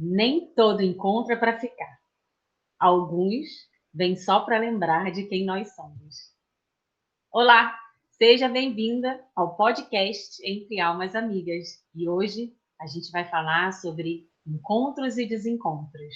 Nem todo encontro é para ficar. Alguns vêm só para lembrar de quem nós somos. Olá, seja bem-vinda ao podcast Entre Almas Amigas. E hoje a gente vai falar sobre encontros e desencontros.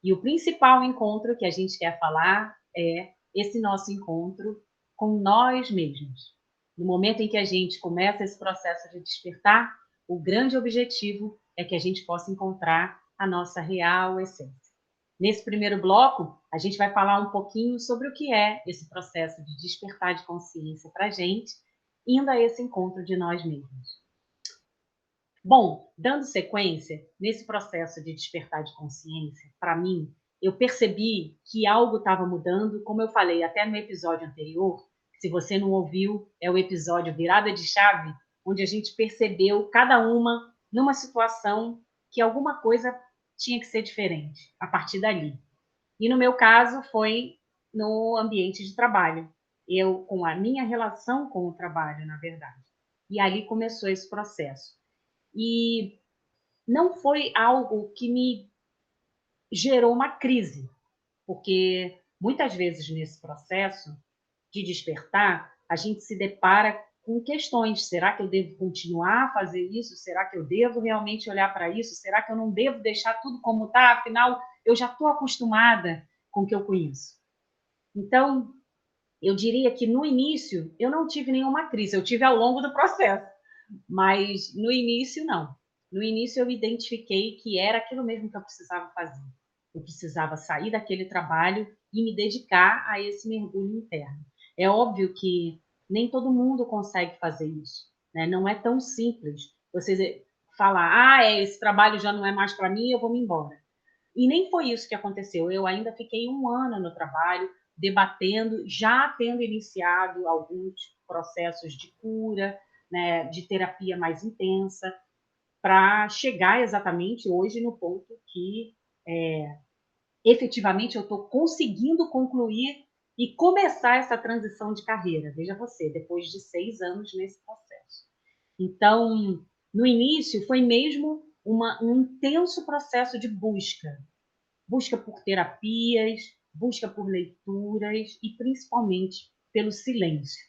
E o principal encontro que a gente quer falar é esse nosso encontro com nós mesmos. No momento em que a gente começa esse processo de despertar, o grande objetivo é que a gente possa encontrar a nossa real essência. Nesse primeiro bloco, a gente vai falar um pouquinho sobre o que é esse processo de despertar de consciência para a gente, indo a esse encontro de nós mesmos. Bom, dando sequência, nesse processo de despertar de consciência, para mim, eu percebi que algo estava mudando, como eu falei até no episódio anterior. Se você não ouviu, é o episódio Virada de Chave, onde a gente percebeu cada uma numa situação que alguma coisa tinha que ser diferente a partir dali. E no meu caso foi no ambiente de trabalho. Eu, com a minha relação com o trabalho, na verdade. E ali começou esse processo. E não foi algo que me gerou uma crise, porque muitas vezes nesse processo de despertar, a gente se depara com questões. Será que eu devo continuar a fazer isso? Será que eu devo realmente olhar para isso? Será que eu não devo deixar tudo como está? Afinal, eu já estou acostumada com o que eu conheço. Então, eu diria que no início eu não tive nenhuma crise, eu tive ao longo do processo, mas no início não. No início eu identifiquei que era aquilo mesmo que eu precisava fazer. Eu precisava sair daquele trabalho e me dedicar a esse mergulho interno. É óbvio que nem todo mundo consegue fazer isso, né? Não é tão simples você falar, esse trabalho já não é mais para mim, eu vou me embora. E nem foi isso que aconteceu. Eu ainda fiquei um ano no trabalho, debatendo, já tendo iniciado alguns processos de cura, né, de terapia mais intensa, para chegar exatamente hoje no ponto que efetivamente eu estou conseguindo concluir e começar essa transição de carreira. Veja você, depois de 6 anos nesse processo. Então, no início, foi mesmo um intenso processo de busca por terapias, busca por leituras e principalmente pelo silêncio,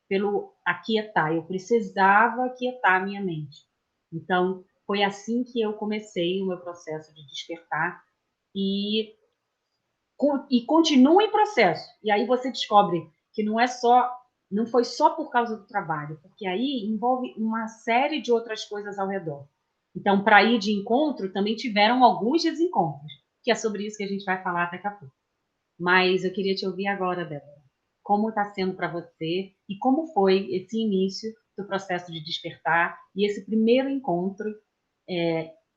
pelo aquietar. Eu precisava aquietar a minha mente. Então, foi assim que eu comecei o meu processo de despertar e, e continuo em processo. E aí você descobre que não foi só por causa do trabalho, porque aí envolve uma série de outras coisas ao redor. Então, para ir de encontro, também tiveram alguns desencontros, que é sobre isso que a gente vai falar daqui a pouco. Mas eu queria te ouvir agora, Débora. Como está sendo para você e como foi esse início do processo de despertar e esse primeiro encontro,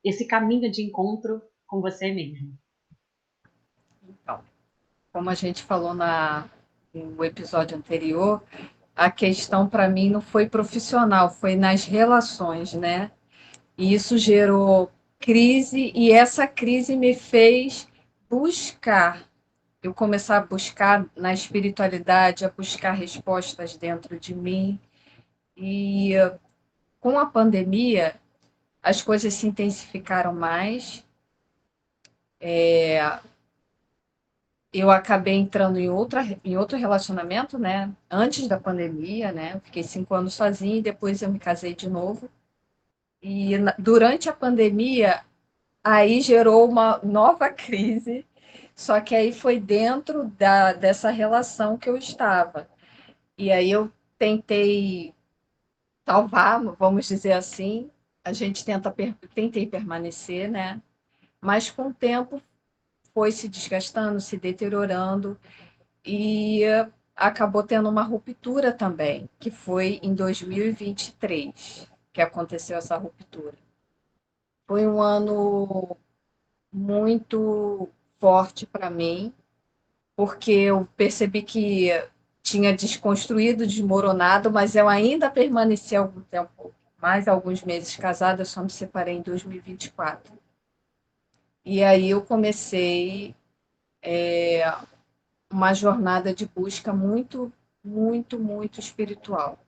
esse caminho de encontro com você mesmo? Então, como a gente falou no episódio anterior, a questão para mim não foi profissional, foi nas relações, né? E isso gerou crise, e essa crise me fez buscar, eu começar a buscar na espiritualidade, a buscar respostas dentro de mim. E com a pandemia, as coisas se intensificaram mais. Eu acabei entrando em outro relacionamento, né? Antes da pandemia, né? Eu fiquei 5 anos sozinha e depois eu me casei de novo. E durante a pandemia, aí gerou uma nova crise, só que aí foi dentro dessa relação que eu estava. E aí eu tentei salvar, vamos dizer assim. A gente tentei permanecer, né? Mas com o tempo foi se desgastando, se deteriorando e acabou tendo uma ruptura também, que foi em 2023 que aconteceu essa ruptura. Foi um ano muito forte para mim, porque eu percebi que tinha desconstruído, desmoronado, mas eu ainda permaneci algum tempo, mais alguns meses casada, eu só me separei em 2024. E aí eu comecei uma jornada de busca muito, muito, muito espiritual,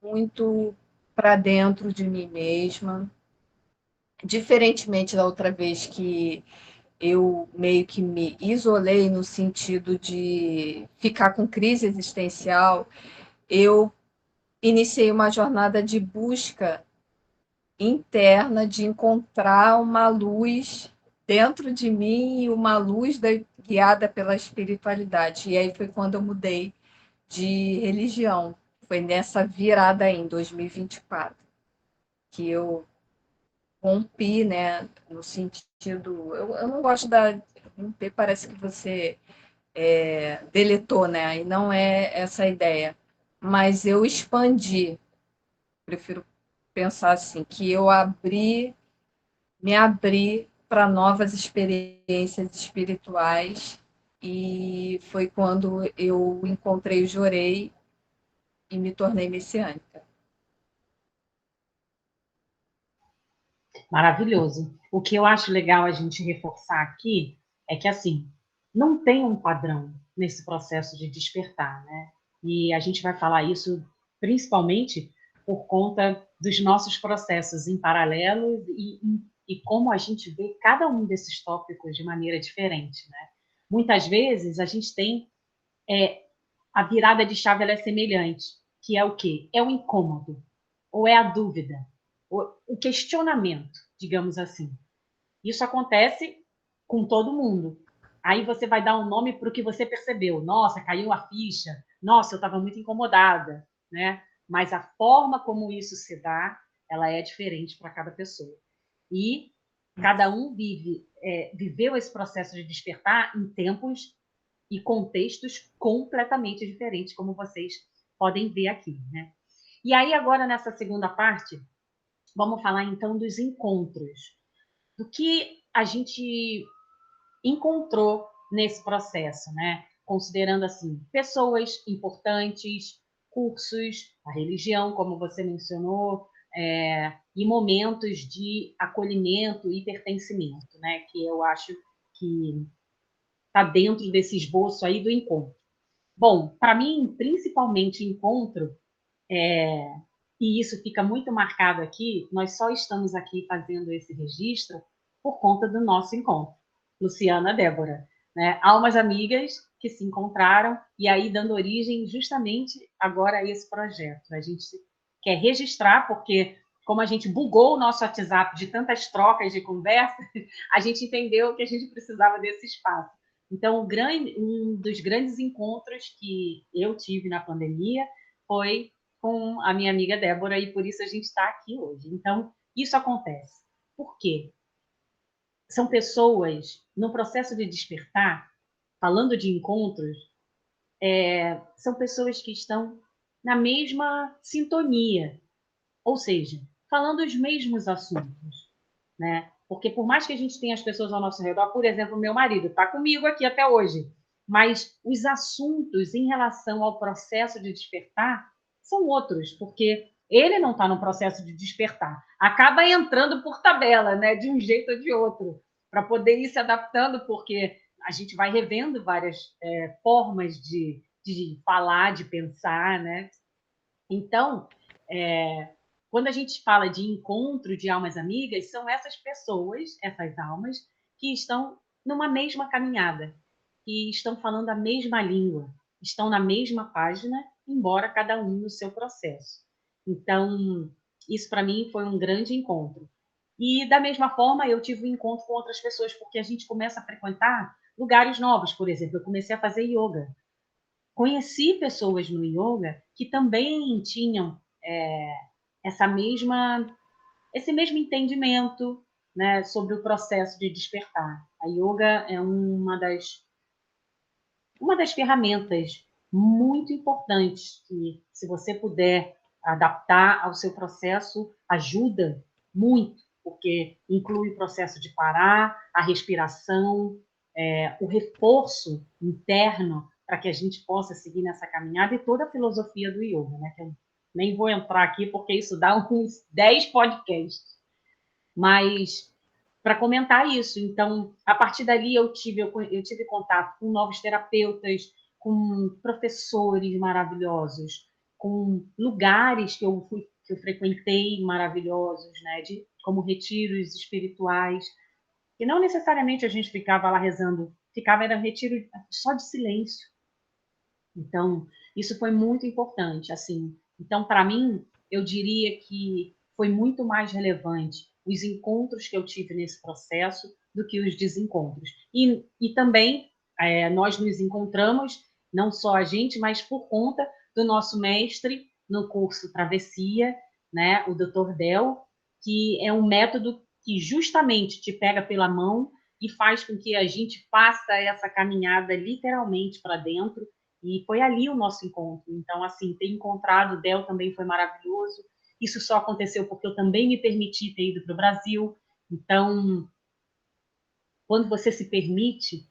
muito para dentro de mim mesma. diferentemente da outra vez que eu meio que me isolei no sentido de ficar com crise existencial, eu iniciei uma jornada de busca interna, de encontrar uma luz dentro de mim e uma luz guiada pela espiritualidade. E aí foi quando eu mudei de religião. Foi nessa virada aí, em 2024, que eu rompi, né, no sentido... Eu não gosto da... Romper parece que você deletou, né, e não é essa a ideia. Mas eu expandi, prefiro pensar assim, que eu me abri para novas experiências espirituais e foi quando eu encontrei o Jorei e me tornei messiânica. Maravilhoso. O que eu acho legal a gente reforçar aqui é que, assim, não tem um padrão nesse processo de despertar, né? E a gente vai falar isso principalmente por conta dos nossos processos em paralelo e como a gente vê cada um desses tópicos de maneira diferente, né? Muitas vezes a gente tem a virada de chave, ela é semelhante, que é o quê? É o incômodo, ou é a dúvida, o questionamento, digamos assim. Isso acontece com todo mundo. Aí você vai dar um nome para o que você percebeu. Nossa, caiu a ficha. Nossa, eu estava muito incomodada, né? Mas a forma como isso se dá, ela é diferente para cada pessoa. E cada um viveu esse processo de despertar em tempos e contextos completamente diferentes, como vocês podem ver aqui, né? E aí agora nessa segunda parte, vamos falar então dos encontros, do que a gente encontrou nesse processo, né? Considerando assim, pessoas importantes, cursos, a religião, como você mencionou, e momentos de acolhimento e pertencimento, né? Que eu acho que está dentro desse esboço aí do encontro. Bom, para mim, principalmente encontro, e isso fica muito marcado aqui, nós só estamos aqui fazendo esse registro por conta do nosso encontro. Luciana, Débora, né? Almas amigas que se encontraram e aí dando origem justamente agora a esse projeto. A gente quer registrar porque como a gente bugou o nosso WhatsApp de tantas trocas de conversa, a gente entendeu que a gente precisava desse espaço. Então, um dos grandes encontros que eu tive na pandemia foi com a minha amiga Débora e por isso a gente está aqui hoje. Então, isso acontece. Por quê? São pessoas, no processo de despertar, falando de encontros, são pessoas que estão na mesma sintonia, ou seja, falando os mesmos assuntos, né? Porque por mais que a gente tenha as pessoas ao nosso redor, por exemplo, meu marido está comigo aqui até hoje, mas os assuntos em relação ao processo de despertar são outros, porque ele não está no processo de despertar, acaba entrando por tabela, né? De um jeito ou de outro, para poder ir se adaptando, porque a gente vai revendo várias formas de falar, de pensar, né? Então, quando a gente fala de encontro de almas amigas, são essas pessoas, essas almas, que estão numa mesma caminhada, que estão falando a mesma língua, estão na mesma página, embora cada um no seu processo. Então, isso para mim foi um grande encontro. E da mesma forma, eu tive um encontro com outras pessoas, porque a gente começa a frequentar lugares novos. Por exemplo, eu comecei a fazer yoga. Conheci pessoas no yoga que também tinham essa mesma, esse mesmo entendimento, né, sobre o processo de despertar. A yoga é uma das ferramentas muito importantes que, se você puder adaptar ao seu processo, ajuda muito, porque inclui o processo de parar, a respiração, o reforço interno para que a gente possa seguir nessa caminhada e toda a filosofia do yoga, né? Que eu nem vou entrar aqui porque isso dá uns 10 podcasts. Mas para comentar isso. Então, a partir dali, eu tive contato com novos terapeutas, com professores maravilhosos, com lugares que eu que eu frequentei maravilhosos, né, como retiros espirituais, e não necessariamente a gente ficava lá rezando, era retiro só de silêncio. Então, isso foi muito importante, assim. Então, para mim, eu diria que foi muito mais relevante os encontros que eu tive nesse processo do que os desencontros. E também nós nos encontramos, não só a gente, mas por conta do nosso mestre no curso Travessia, né, o Dr. Del, que é um método que justamente te pega pela mão e faz com que a gente faça essa caminhada literalmente para dentro, e foi ali o nosso encontro. Então, assim, ter encontrado o Del também foi maravilhoso. Isso só aconteceu porque eu também me permiti ter ido para o Brasil. Então, quando você se permite,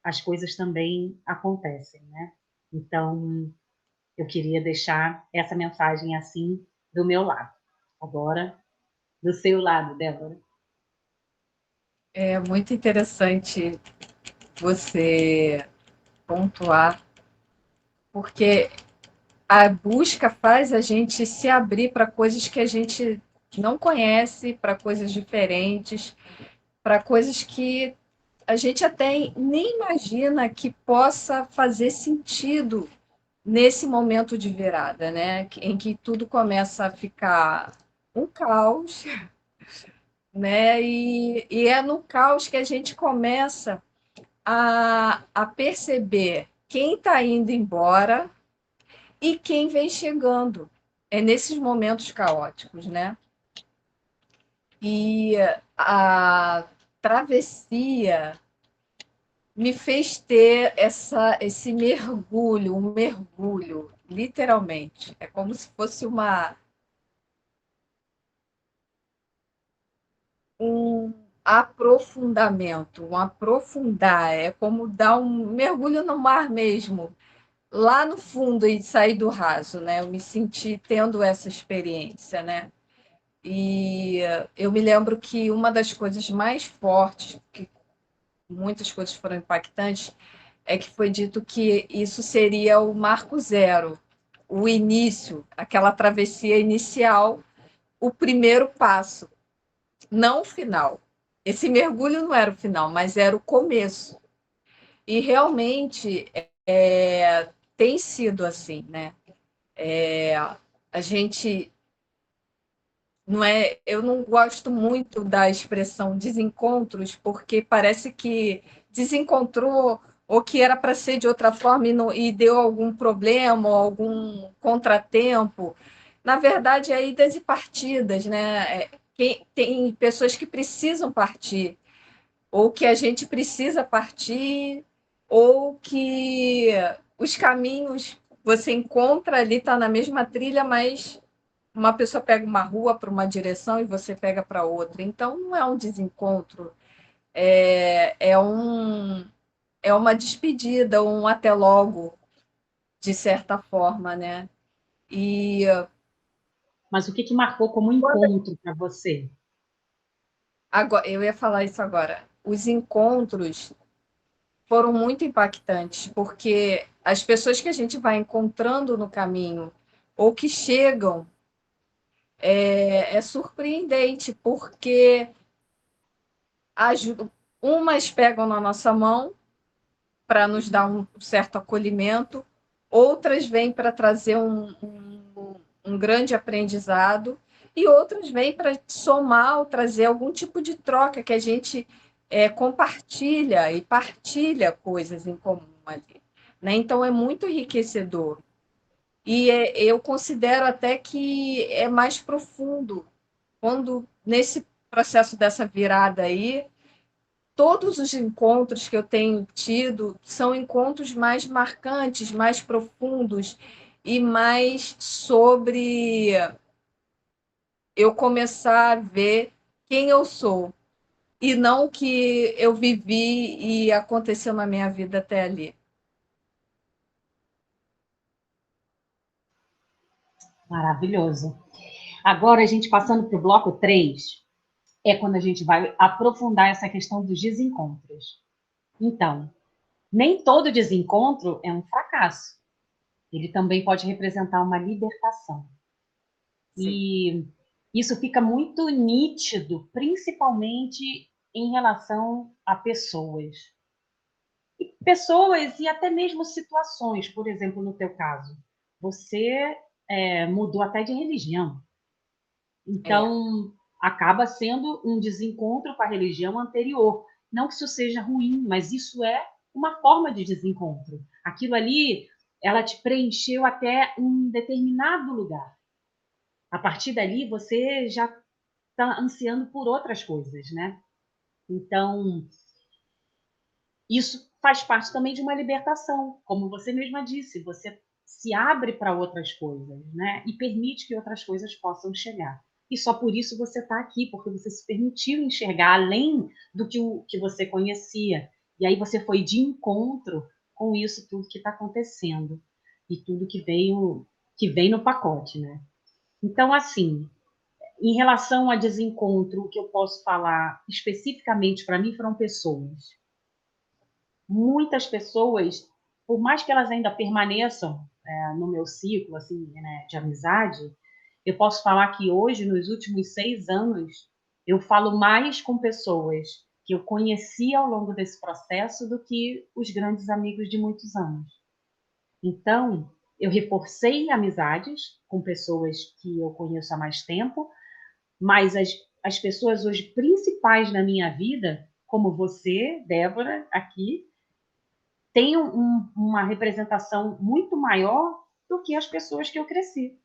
as coisas também acontecem, né? Então, eu queria deixar essa mensagem assim do meu lado. Agora, do seu lado, Débora. É muito interessante você pontuar, porque a busca faz a gente se abrir para coisas que a gente não conhece, para coisas diferentes, para coisas que a gente até nem imagina que possa fazer sentido nesse momento de virada, né? Em que tudo começa a ficar um caos, né? E é no caos que a gente começa a perceber quem está indo embora e quem vem chegando. É nesses momentos caóticos, né? E a travessia me fez ter esse mergulho, um mergulho, literalmente. É como se fosse um aprofundamento, um aprofundar. É como dar um mergulho no mar mesmo, lá no fundo e sair do raso, né? Eu me senti tendo essa experiência, né? E eu me lembro que uma das coisas mais fortes, que muitas coisas foram impactantes, é que foi dito que isso seria o marco zero, o início, aquela travessia inicial, o primeiro passo, não o final. Esse mergulho não era o final, mas era o começo. E realmente tem sido assim, né? A gente não é, eu não gosto muito da expressão desencontros, porque parece que desencontrou ou que era para ser de outra forma e deu algum problema, ou algum contratempo. Na verdade, é idas e partidas, né? Tem pessoas que precisam partir, ou que a gente precisa partir, ou que os caminhos você encontra ali, está na mesma trilha, mas uma pessoa pega uma rua para uma direção e você pega para outra. Então, não é um desencontro, é uma despedida, um até logo, de certa forma, né? E Mas o que marcou como encontro para você? agora, eu ia falar isso agora. Os encontros foram muito impactantes, porque as pessoas que a gente vai encontrando no caminho ou que chegam é surpreendente, porque umas pegam na nossa mão para nos dar um certo acolhimento, outras vêm para trazer um grande aprendizado, e outras vêm para somar ou trazer algum tipo de troca que a gente compartilha e partilha coisas em comum ali. Né? Então, é muito enriquecedor. E eu considero até que é mais profundo quando, nesse processo dessa virada aí, todos os encontros que eu tenho tido são encontros mais marcantes, mais profundos e mais sobre eu começar a ver quem eu sou e não o que eu vivi e aconteceu na minha vida até ali. Maravilhoso. Agora, a gente passando para o bloco 3, é quando a gente vai aprofundar essa questão dos desencontros. Então, nem todo desencontro é um fracasso. Ele também pode representar uma libertação. Sim. E isso fica muito nítido, principalmente em relação a pessoas. Pessoas e até mesmo situações, por exemplo, no teu caso, você mudou até de religião, É, então acaba sendo um desencontro com a religião anterior. Não que isso seja ruim, mas isso é uma forma de desencontro. Aquilo ali, ela te preencheu até um determinado lugar. A partir dali, você já está ansiando por outras coisas, né? Então, isso faz parte também de uma libertação, como você mesma disse, você se abre para outras coisas, né? E permite que outras coisas possam chegar. E só por isso você está aqui, porque você se permitiu enxergar além do que o que você conhecia. E aí você foi de encontro com isso tudo que está acontecendo e tudo que vem no pacote, né? Então, assim, em relação a desencontro, o que eu posso falar especificamente para mim foram pessoas. Muitas pessoas, por mais que elas ainda permaneçam no meu ciclo assim, né, de amizade, eu posso falar que hoje, nos últimos 6 anos, eu falo mais com pessoas que eu conheci ao longo desse processo do que os grandes amigos de muitos anos. Então, eu reforcei amizades com pessoas que eu conheço há mais tempo, mas as pessoas hoje principais na minha vida, como você, Débora, aqui, têm uma representação muito maior do que as pessoas que eu cresci.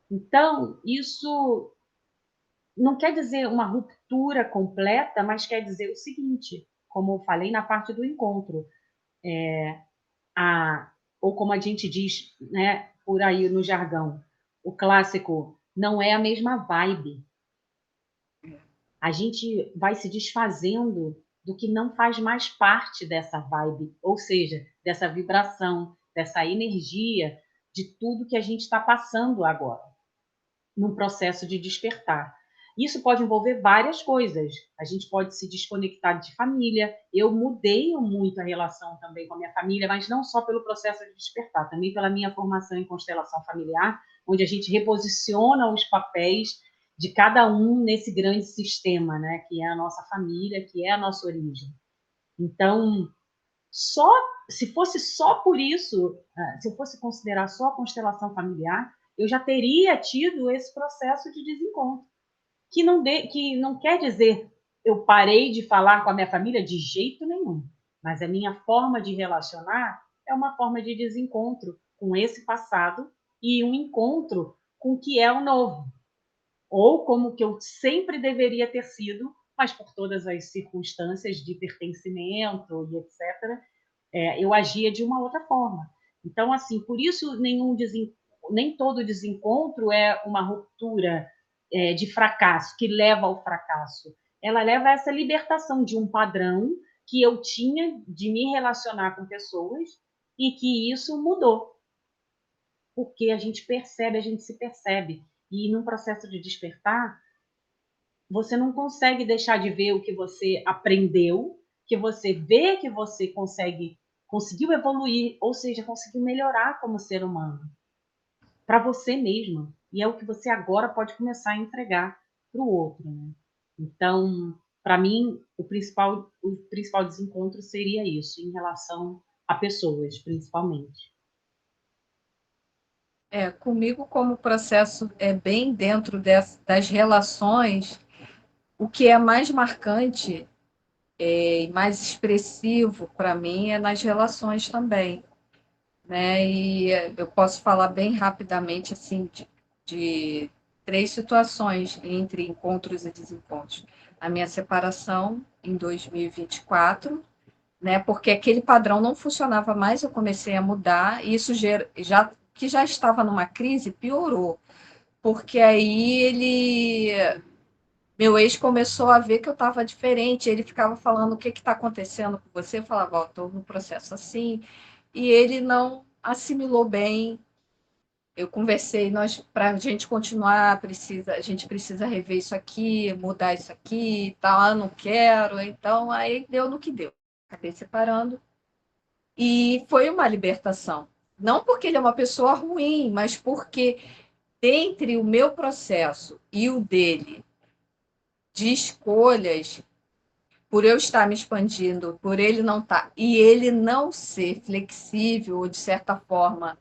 Então, isso não quer dizer uma ruptura completa, mas quer dizer o seguinte, como eu falei na parte do encontro, a, ou como a gente diz, né, por aí no jargão, o clássico, não é a mesma vibe. A gente vai se desfazendo do que não faz mais parte dessa vibe, ou seja, dessa vibração, dessa energia, de tudo que a gente está passando agora, num processo de despertar. Isso pode envolver várias coisas. A gente pode se desconectar de família. Eu mudei muito a relação também com a minha família, mas não só pelo processo de despertar, também pela minha formação em constelação familiar, onde a gente reposiciona os papéis de cada um nesse grande sistema, né, que é a nossa família, que é a nossa origem. Então, só se fosse só por isso, se eu fosse considerar só a constelação familiar, eu já teria tido esse processo de desencontro, que não quer dizer eu parei de falar com a minha família de jeito nenhum, mas a minha forma de relacionar é uma forma de desencontro com esse passado e um encontro com o que é o novo, ou como que eu sempre deveria ter sido, mas por todas as circunstâncias de pertencimento e etc., eu agia de uma outra forma. Então, assim, por isso nem todo desencontro é uma ruptura de fracasso, que leva ao fracasso. Ela leva a essa libertação de um padrão que eu tinha de me relacionar com pessoas e que isso mudou, porque a gente percebe, a gente se percebe. E num processo de despertar, você não consegue deixar de ver o que você aprendeu, que você vê que você conseguiu evoluir, ou seja, conseguiu melhorar como ser humano, para você mesma. E é o que você agora pode começar a entregar para o outro, né? Então, para mim, o principal desencontro seria isso, em relação a pessoas, principalmente. Comigo, como o processo é bem dentro das relações, o que é mais marcante e mais expressivo para mim é nas relações também, né? E eu posso falar bem rapidamente assim de três situações entre encontros e desencontros. A minha separação em 2024, né? Porque aquele padrão não funcionava mais, eu comecei a mudar e isso já que já estava numa crise piorou, porque aí meu ex começou a ver que eu estava diferente, ele ficava falando o que está acontecendo com você, eu falava, ó, estou no processo assim, e ele não assimilou bem. Eu conversei, nós para a gente continuar a gente precisa rever isso aqui, mudar isso aqui, e tal, não quero, então aí deu no que deu. Acabei separando e foi uma libertação. Não porque ele é uma pessoa ruim, mas porque dentre o meu processo e o dele, de escolhas, por eu estar me expandindo, por ele não estar, e ele não ser flexível, ou de certa forma,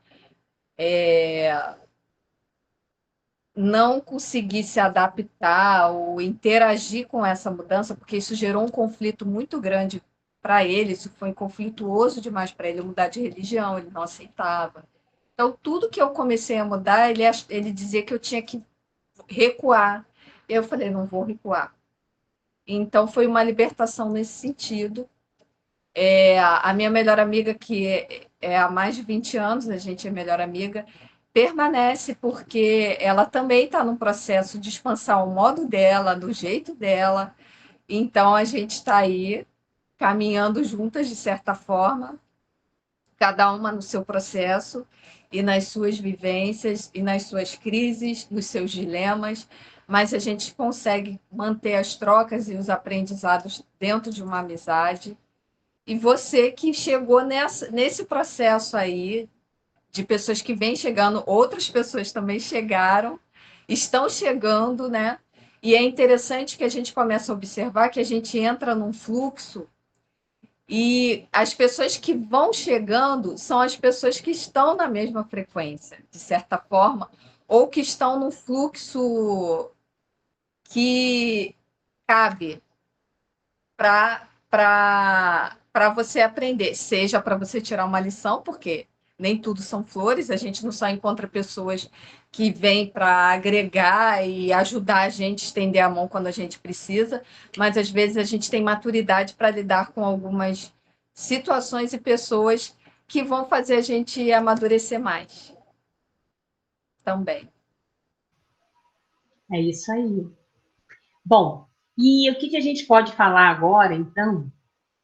não conseguir se adaptar ou interagir com essa mudança, porque isso gerou um conflito muito grande para ele, isso foi conflituoso demais para ele mudar de religião, ele não aceitava. Então, tudo que eu comecei a mudar, ele dizia que eu tinha que recuar. Eu falei, não vou recuar. Então, foi uma libertação nesse sentido. A minha melhor amiga, que há mais de 20 anos, a gente é melhor amiga, permanece porque ela também está num processo de expansão ao modo dela, do jeito dela. Então, a gente está aí caminhando juntas, de certa forma, cada uma no seu processo e nas suas vivências e nas suas crises, nos seus dilemas, mas a gente consegue manter as trocas e os aprendizados dentro de uma amizade. E você que chegou nesse processo aí, de pessoas que vêm chegando, outras pessoas também chegaram, estão chegando, né? E é interessante que a gente começa a observar que a gente entra num fluxo e as pessoas que vão chegando são as pessoas que estão na mesma frequência, de certa forma, ou que estão num fluxo que cabe para você aprender, seja para você tirar uma lição, porque nem tudo são flores, a gente não só encontra pessoas que vêm para agregar e ajudar a gente a estender a mão quando a gente precisa, mas às vezes a gente tem maturidade para lidar com algumas situações e pessoas que vão fazer a gente amadurecer mais também. É isso aí. Bom, e o que a gente pode falar agora, então,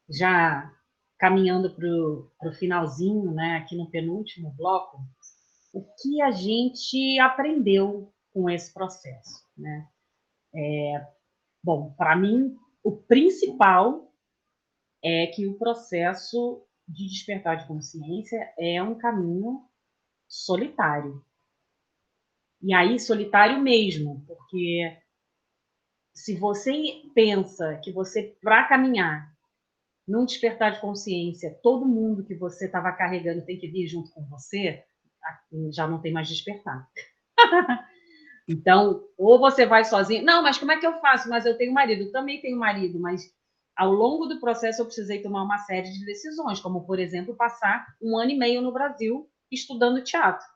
já caminhando para o finalzinho, né, aqui no penúltimo bloco, o que a gente aprendeu com esse processo, né? Bom, para mim, o principal é que o processo de despertar de consciência é um caminho solitário. E aí, solitário mesmo, porque se você pensa que você, para caminhar, num despertar de consciência, todo mundo que você estava carregando tem que vir junto com você, já não tem mais despertar. Então, ou você vai sozinho. Não, mas como é que eu faço? Mas eu tenho marido. Eu também tenho marido, mas ao longo do processo eu precisei tomar uma série de decisões, como, por exemplo, passar 1 ano e meio no Brasil estudando teatro.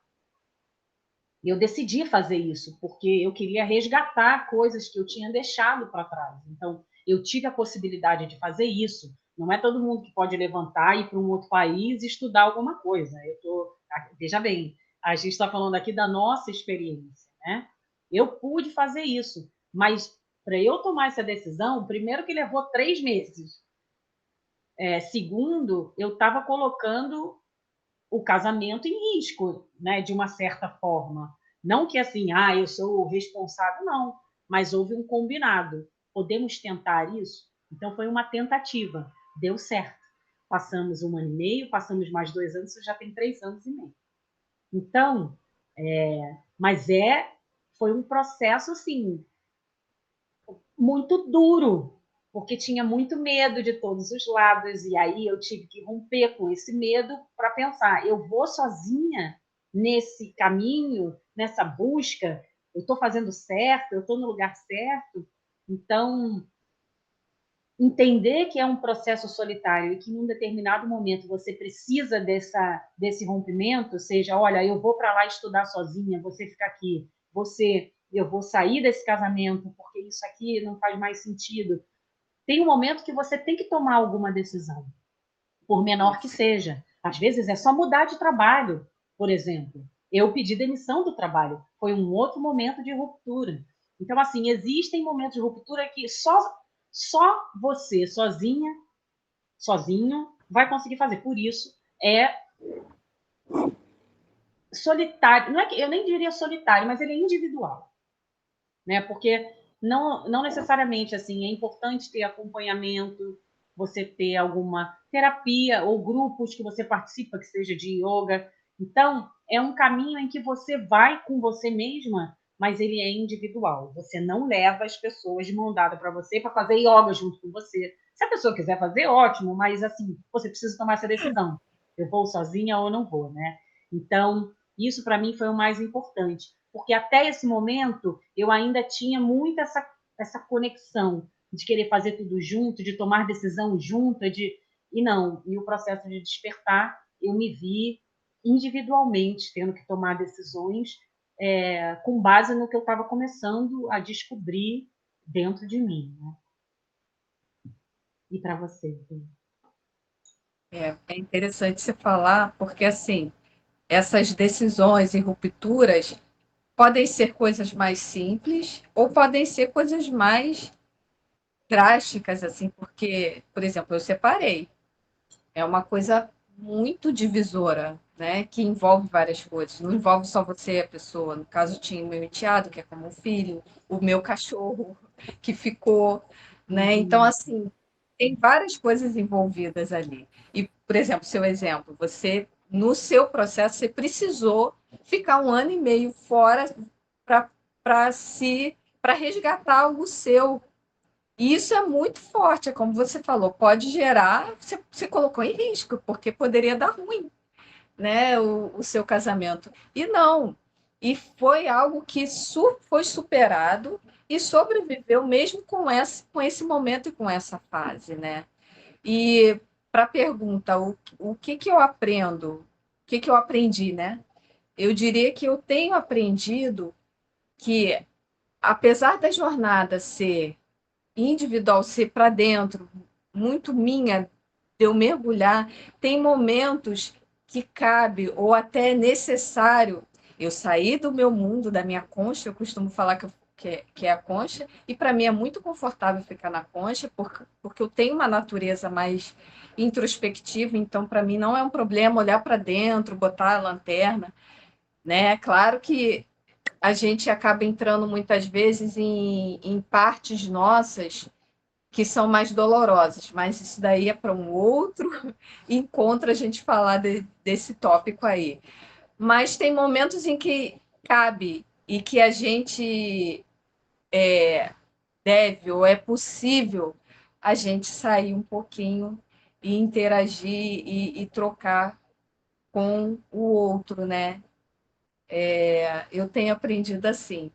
E eu decidi fazer isso, porque eu queria resgatar coisas que eu tinha deixado para trás. Então, eu tive a possibilidade de fazer isso. Não é todo mundo que pode levantar e ir para um outro país e estudar alguma coisa. Veja bem, a gente está falando aqui da nossa experiência, né? Eu pude fazer isso, mas para eu tomar essa decisão, primeiro que levou 3 meses. Segundo, eu estava colocando o casamento em risco, né, de uma certa forma. Não que assim, eu sou o responsável, não, mas houve um combinado. Podemos tentar isso? Então foi uma tentativa, deu certo. Passamos 1 ano e meio, passamos mais 2 anos, isso já tem 3 anos e meio. Então, mas foi um processo assim muito duro, porque tinha muito medo de todos os lados, e aí eu tive que romper com esse medo para pensar, eu vou sozinha nesse caminho, nessa busca, eu estou fazendo certo, eu estou no lugar certo. Então, entender que é um processo solitário e que em um determinado momento você precisa desse rompimento, seja, olha, eu vou para lá estudar sozinha, você fica aqui, eu vou sair desse casamento porque isso aqui não faz mais sentido. Tem um momento que você tem que tomar alguma decisão, por menor que seja. Às vezes é só mudar de trabalho, por exemplo. Eu pedi demissão do trabalho, foi um outro momento de ruptura. Então, assim, existem momentos de ruptura que só você, sozinho, vai conseguir fazer. Por isso, é solitário. Não é que, eu nem diria solitário, mas ele é individual. Né? Porque não necessariamente assim é importante ter acompanhamento, você ter alguma terapia ou grupos que você participa, que seja de yoga, Então, é um caminho em que você vai com você mesma, mas ele é individual. Você não leva as pessoas de mão dada para você para fazer yoga junto com você. Se a pessoa quiser fazer, ótimo, mas assim, você precisa tomar essa decisão. Eu vou sozinha ou não vou, né? Então, isso para mim foi o mais importante, porque até esse momento eu ainda tinha muito essa conexão de querer fazer tudo junto, de tomar decisão junta, e não, e o processo de despertar, eu me vi individualmente tendo que tomar decisões com base no que eu estava começando a descobrir dentro de mim, né? E para você? É interessante você falar, porque assim, essas decisões e rupturas podem ser coisas mais simples ou podem ser coisas mais drásticas, assim, porque, por exemplo, eu separei. É uma coisa muito divisora, né? Que envolve várias coisas. Não envolve só você e a pessoa. No caso, tinha o meu enteado, que é como um filho, o meu cachorro, que ficou, né? Então, Uhum. assim, tem várias coisas envolvidas ali. E, por exemplo, seu exemplo, você, no seu processo, você precisou ficar 1 ano e meio fora para se para resgatar algo seu. E isso é muito forte, é como você falou, pode gerar, você colocou em risco, porque poderia dar ruim, né, o seu casamento. E não, e foi algo que foi superado e sobreviveu mesmo com esse momento e com essa fase, né? E para a pergunta, o que que eu aprendo? O que que eu aprendi, né? Eu diria que eu tenho aprendido que, apesar da jornada ser individual, ser para dentro, muito minha, de eu mergulhar, tem momentos que cabe ou até é necessário eu sair do meu mundo, da minha concha. Eu costumo falar que é a concha, e para mim é muito confortável ficar na concha, porque eu tenho uma natureza mais introspectiva, então para mim não é um problema olhar para dentro, botar a lanterna, né? Claro que a gente acaba entrando muitas vezes em partes nossas que são mais dolorosas, mas isso daí é para um outro encontro a gente falar desse tópico aí. Mas tem momentos em que cabe e que a gente deve ou é possível a gente sair um pouquinho e interagir e trocar com o outro, né? Eu tenho aprendido assim.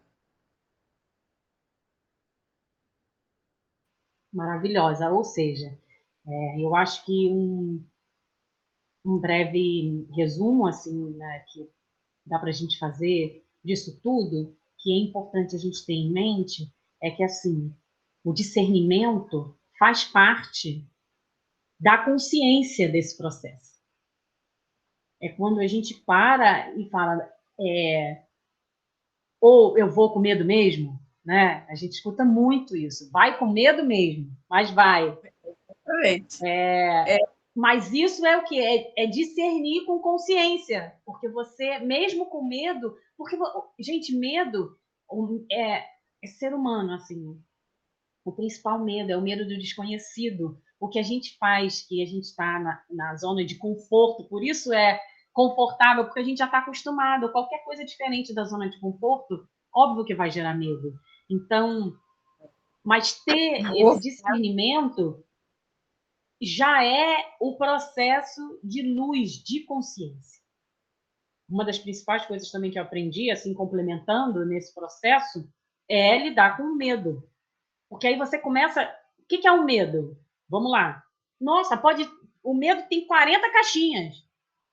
Maravilhosa. Ou seja, eu acho que um breve resumo, assim, né, que dá para a gente fazer disso tudo, que é importante a gente ter em mente, é que, assim, o discernimento faz parte da consciência desse processo. É quando a gente para e fala, ou eu vou com medo mesmo, né? A gente escuta muito isso. Vai com medo mesmo, mas vai. Exatamente. Mas isso é o que é discernir com consciência, porque você, mesmo com medo, porque gente, medo é ser humano, assim. O principal medo é o medo do desconhecido. O que a gente faz, que a gente está na zona de conforto, por isso é confortável, porque a gente já está acostumado. Qualquer coisa diferente da zona de conforto, óbvio que vai gerar medo. Então, mas ter esse Novo. discernimento já é o processo de luz, de consciência. Uma das principais coisas também que eu aprendi, assim, complementando nesse processo, é lidar com o medo. Porque aí você começa. O que é o medo? Vamos lá. Nossa, pode. O medo tem 40 caixinhas.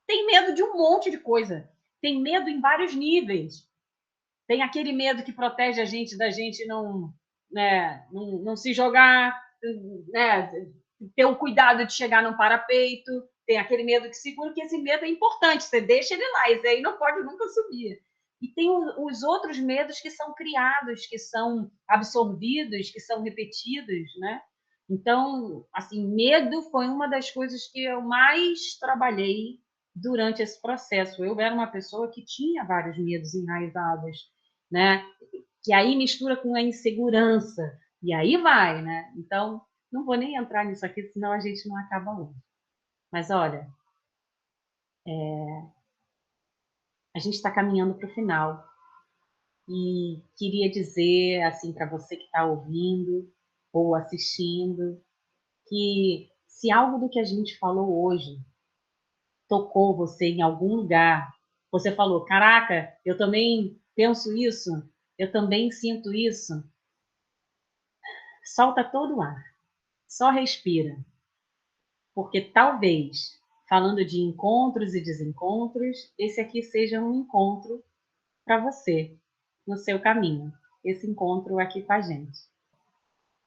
Tem medo de um monte de coisa. Tem medo em vários níveis. Tem aquele medo que protege a gente da gente não se jogar, né, ter o cuidado de chegar num parapeito. Tem aquele medo que segura, que esse medo é importante. Você deixa ele lá, esse aí não pode nunca subir. E tem os outros medos que são criados, que são absorvidos, que são repetidos, né? Então, assim, medo foi uma das coisas que eu mais trabalhei durante esse processo. Eu era uma pessoa que tinha vários medos enraizados, né? Que aí mistura com a insegurança, e aí vai, né? Então, não vou nem entrar nisso aqui, senão a gente não acaba hoje. Mas olha, a gente está caminhando para o final. E queria dizer, assim, para você que está ouvindo ou assistindo, que se algo do que a gente falou hoje tocou você em algum lugar, você falou, caraca, eu também penso isso, eu também sinto isso, solta todo o ar, só respira, porque talvez, falando de encontros e desencontros, esse aqui seja um encontro para você, no seu caminho, esse encontro aqui com a gente.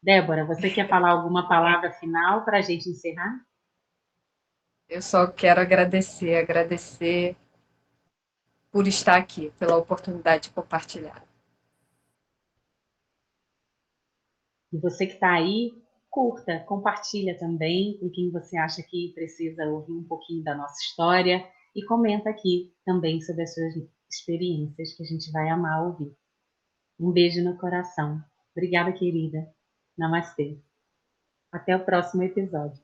Débora, você quer falar alguma palavra final para a gente encerrar? Eu só quero agradecer por estar aqui, pela oportunidade de compartilhar. E você que está aí, curta, compartilha também com quem você acha que precisa ouvir um pouquinho da nossa história e comenta aqui também sobre as suas experiências, que a gente vai amar ouvir. Um beijo no coração. Obrigada, querida. Namastê. Até o próximo episódio.